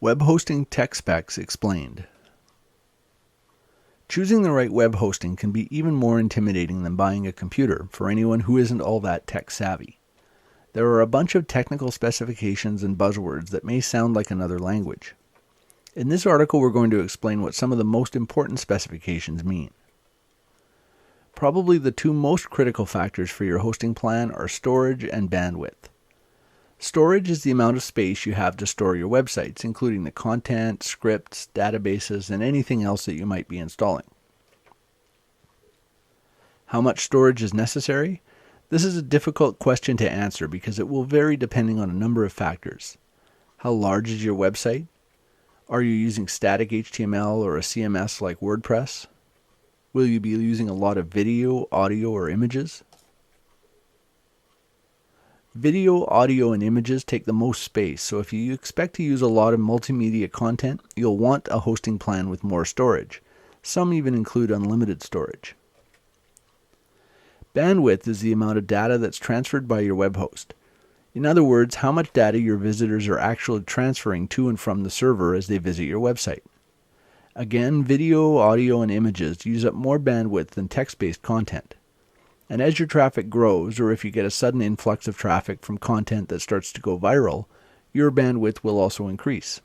Web hosting tech specs explained. Choosing the right web hosting can be even more intimidating than buying a computer for anyone who isn't all that tech savvy. There are a bunch of technical specifications and buzzwords that may sound like another language. In this article, we're going to explain what some of the most important specifications mean. Probably the two most critical factors for your hosting plan are storage and bandwidth. Storage is the amount of space you have to store your websites, including the content, scripts, databases, and anything else that you might be installing. How much storage is necessary? This is a difficult question to answer because it will vary depending on a number of factors. How large is your website? Are you using static HTML or a CMS like WordPress? Will you be using a lot of video, audio, or images? Video, audio, and images take the most space, so if you expect to use a lot of multimedia content, you'll want a hosting plan with more storage. Some even include unlimited storage. Bandwidth is the amount of data that's transferred by your web host. In other words, how much data your visitors are actually transferring to and from the server as they visit your website. Again, video, audio, and images use up more bandwidth than text-based content. And as your traffic grows, or if you get a sudden influx of traffic from content that starts to go viral, your bandwidth will also increase.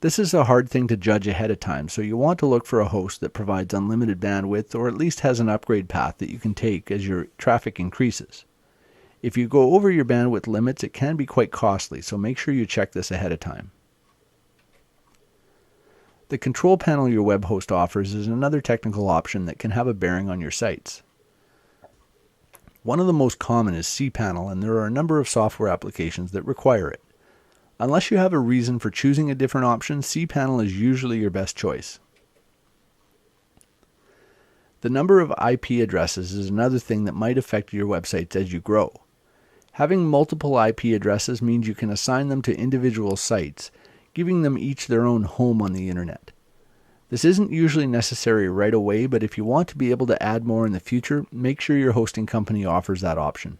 This is a hard thing to judge ahead of time, so you want to look for a host that provides unlimited bandwidth or at least has an upgrade path that you can take as your traffic increases. If you go over your bandwidth limits, it can be quite costly, so make sure you check this ahead of time. The control panel your web host offers is another technical option that can have a bearing on your sites. One of the most common is cPanel, and there are a number of software applications that require it. Unless you have a reason for choosing a different option, cPanel is usually your best choice. The number of IP addresses is another thing that might affect your websites as you grow. Having multiple IP addresses means you can assign them to individual sites, giving them each their own home on the internet. This isn't usually necessary right away, but if you want to be able to add more in the future, make sure your hosting company offers that option.